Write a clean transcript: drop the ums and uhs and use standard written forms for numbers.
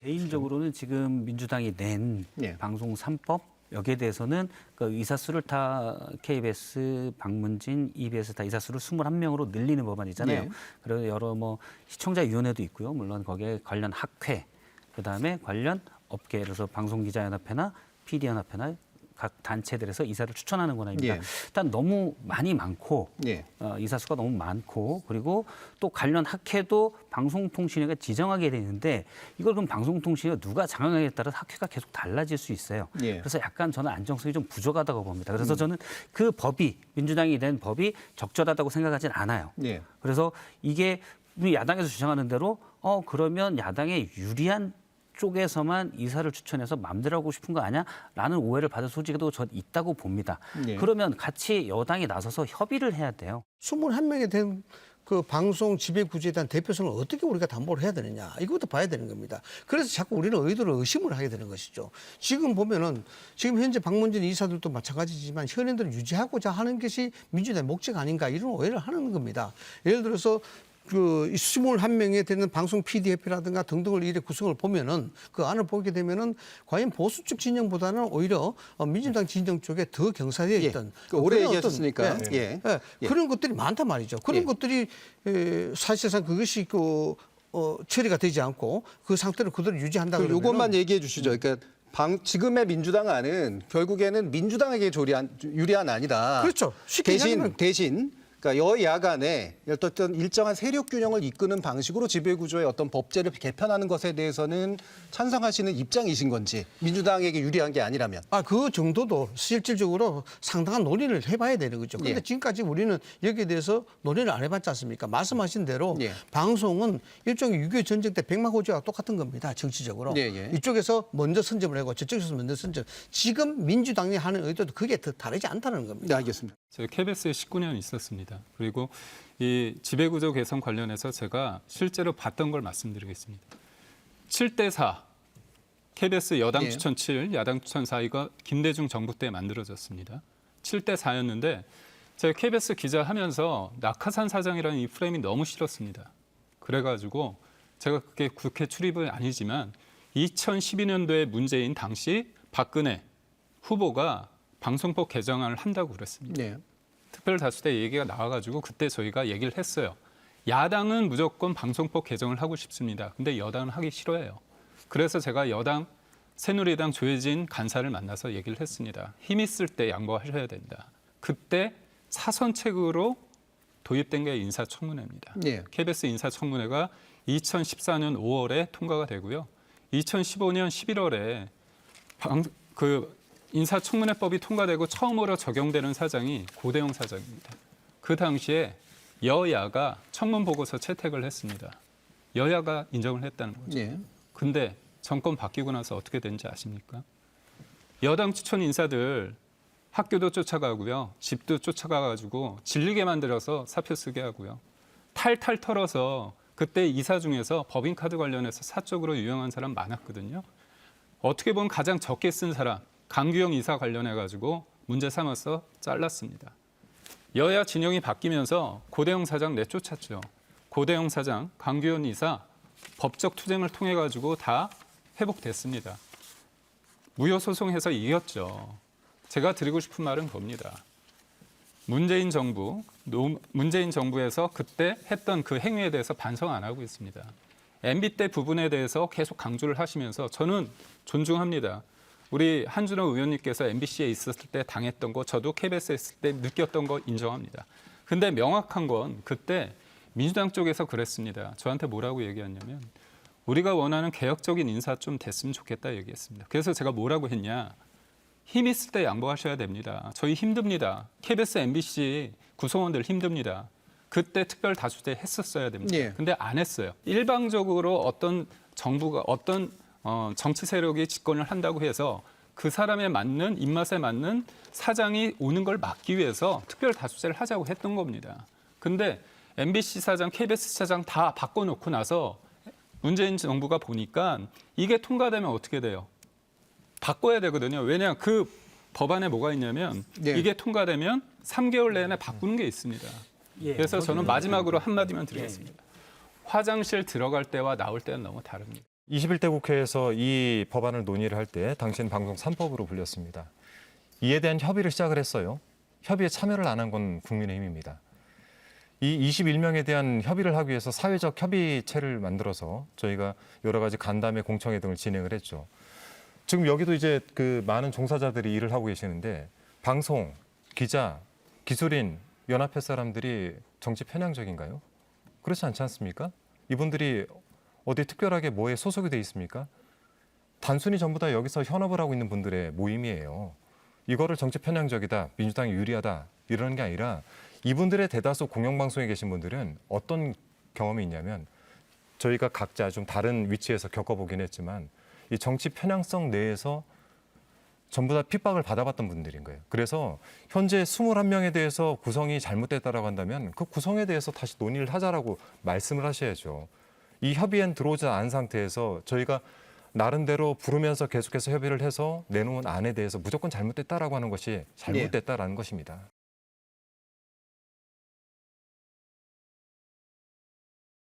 개인적으로는 지금 민주당이 낸 예. 방송 3법 여기에 대해서는 그 이사수를 다 KBS, 방문진, EBS 다 이사수를 21명으로 늘리는 법안이잖아요. 예. 그래서 여러 시청자위원회도 있고요. 물론 거기에 관련 학회, 그다음에 관련 업계, 그래서 방송기자연합회나 PD연합회나 각 단체들에서 이사를 추천하는 권한입니다. 예. 일단 너무 많이 많고 예. 이사수가 너무 많고 그리고 또 관련 학회도 방송통신회가 지정하게 되는데 이걸 그럼 방송통신회가 누가 장악하냐에 따라 학회가 계속 달라질 수 있어요. 예. 그래서 약간 저는 안정성이 좀 부족하다고 봅니다. 그래서 저는 그 법이 민주당이 낸 법이 적절하다고 생각하진 않아요. 예. 그래서 이게 우리 야당에서 주장하는 대로 그러면 야당에 유리한 쪽에서만 이사를 추천해서 마음대로 하고 싶은 거 아니야?라는 오해를 받을 소지도 전 있다고 봅니다. 예. 그러면 같이 여당이 나서서 협의를 해야 돼요. 21명에 된 그 방송 지배 구조에 대한 대표성을 어떻게 우리가 담보를 해야 되느냐 이것부터 봐야 되는 겁니다. 그래서 자꾸 우리는 의도를 의심을 하게 되는 것이죠. 지금 보면은 지금 현재 방문진 이사들도 마찬가지지만 현행들을 유지하고자 하는 것이 민주당의 목적 아닌가 이런 오해를 하는 겁니다. 예를 들어서 그 21명에 되는 방송 PD협회라든가 등등을 이래 구성을 보면은 그 안을 보게 되면은 과연 보수 쪽 진영보다는 오히려 민주당 진영 쪽에 더 경사되어 있던 그 오래 그런 얘기하셨으니까. 어떤, 예. 그런 것들이 많단 말이죠. 그런 예. 것들이 사실상 그것이 처리가 되지 않고 그 상태를 그대로 유지한다 그러면 요것만 얘기해 주시죠. 그러니까 지금의 민주당 안은 결국에는 민주당에게 유리한 안이다. 그렇죠. 쉽게 얘기하면 대신 그러니까 여야 간에 어떤 일정한 세력 균형을 이끄는 방식으로 지배구조의 어떤 법제를 개편하는 것에 대해서는 찬성하시는 입장이신 건지 민주당에게 유리한 게 아니라면. 그 정도도 실질적으로 상당한 논의를 해봐야 되는 거죠. 그런데 예. 지금까지 우리는 여기에 대해서 논의를 안 해봤지 않습니까? 말씀하신 대로 예. 방송은 일종의 6.25 전쟁 때 백마고지와 똑같은 겁니다. 정치적으로. 예, 예. 이쪽에서 먼저 선점을 하고 저쪽에서 먼저 선점. 지금 민주당이 하는 의도도 그게 더 다르지 않다는 겁니다. 네, 알겠습니다. 저희 KBS에 19년 있었습니다. 그리고 이 지배구조 개선 관련해서 제가 실제로 봤던 걸 말씀드리겠습니다. 7대4 KBS 여당 예. 추천 7, 야당 추천 4 이거 김대중 정부 때 만들어졌습니다. 7대4였는데 제가 KBS 기자 하면서 낙하산 사장이라는 이 프레임이 너무 싫었습니다. 그래가지고 제가 그게 국회 출입은 아니지만 2012년도에 문재인 당시 박근혜 후보가 방송법 개정안을 한다고 그랬습니다. 네. 특별다수대 얘기가 나와가지고 그때 저희가 얘기를 했어요. 야당은 무조건 방송법 개정을 하고 싶습니다. 근데 여당은 하기 싫어해요. 그래서 제가 여당 새누리당 조혜진 간사를 만나서 얘기를 했습니다. 힘 있을 때 양보하셔야 된다. 그때 사선책으로 도입된 게 인사청문회입니다. 네. KBS 인사청문회가 2014년 5월에 통과가 되고요. 2015년 11월에 인사청문회법이 통과되고 처음으로 적용되는 사장이 고대영 사장입니다. 그 당시에 여야가 청문 보고서 채택을 했습니다. 여야가 인정을 했다는 거죠. 예. 근데 정권 바뀌고 나서 어떻게 된지 아십니까? 여당 추천 인사들 학교도 쫓아가고요. 집도 쫓아가가지고 질리게 만들어서 사표 쓰게 하고요. 탈탈 털어서 그때 이사 중에서 법인카드 관련해서 사적으로 유용한 사람 많았거든요. 어떻게 보면 가장 적게 쓴 사람 강규영 이사 관련해가지고 문제 삼아서 잘랐습니다. 여야 진영이 바뀌면서 고대영 사장 내쫓았죠. 고대영 사장, 강규영 이사 법적 투쟁을 통해가지고 다 회복됐습니다. 무효소송해서 이겼죠. 제가 드리고 싶은 말은 겁니다. 문재인 정부에서 그때 했던 그 행위에 대해서 반성 안 하고 있습니다. MB 때 부분에 대해서 계속 강조를 하시면서 저는 존중합니다. 우리 한준호 의원님께서 MBC에 있었을 때 당했던 거 저도 KBS에 있을 때 느꼈던 거 인정합니다. 근데 명확한 건 그때 민주당 쪽에서 그랬습니다. 저한테 뭐라고 얘기했냐면 우리가 원하는 개혁적인 인사 좀 됐으면 좋겠다 얘기했습니다. 그래서 제가 뭐라고 했냐. 힘 있을 때 양보하셔야 됩니다. 저희 힘듭니다. KBS, MBC 구성원들 힘듭니다. 그때 특별 다수제 했었어야 됩니다. 예. 근데 안 했어요. 일방적으로 어떤 정부가 정치 세력이 집권을 한다고 해서 그 사람에 맞는 입맛에 맞는 사장이 오는 걸 막기 위해서 특별 다수제를 하자고 했던 겁니다. 근데 MBC 사장, KBS 사장 다 바꿔놓고 나서 문재인 정부가 보니까 이게 통과되면 어떻게 돼요? 바꿔야 되거든요. 왜냐 그 법안에 뭐가 있냐면 네. 이게 통과되면 3개월 내내 바꾸는 게 있습니다. 그래서 저는 마지막으로 한마디만 드리겠습니다. 화장실 들어갈 때와 나올 때는 너무 다릅니다. 21대 국회에서 이 법안을 논의를 할 때 당시엔 방송 3법으로 불렸습니다. 이에 대한 협의를 시작을 했어요. 협의에 참여를 안 한 건 국민의힘입니다. 이 21명에 대한 협의를 하기 위해서 사회적 협의체를 만들어서 저희가 여러 가지 간담회, 공청회 등을 진행을 했죠. 지금 여기도 이제 그 많은 종사자들이 일을 하고 계시는데 방송, 기자, 기술인, 연합회 사람들이 정치 편향적인가요? 그렇지 않지 않습니까? 이분들이 어디 특별하게 뭐에 소속이 돼 있습니까? 단순히 전부 다 여기서 현업을 하고 있는 분들의 모임이에요. 이거를 정치 편향적이다, 민주당이 유리하다 이러는 게 아니라 이분들의 대다수 공영방송에 계신 분들은 어떤 경험이 있냐면 저희가 각자 좀 다른 위치에서 겪어보긴 했지만 이 정치 편향성 내에서 전부 다 핍박을 받아봤던 분들인 거예요. 그래서 현재 21명에 대해서 구성이 잘못됐다라고 한다면 그 구성에 대해서 다시 논의를 하자라고 말씀을 하셔야죠. 이 협의엔 들어오지 않은 상태에서 저희가 나름대로 부르면서 계속해서 협의를 해서 내놓은 안에 대해서 무조건 잘못됐다라고 하는 것이 잘못됐다라는 것입니다.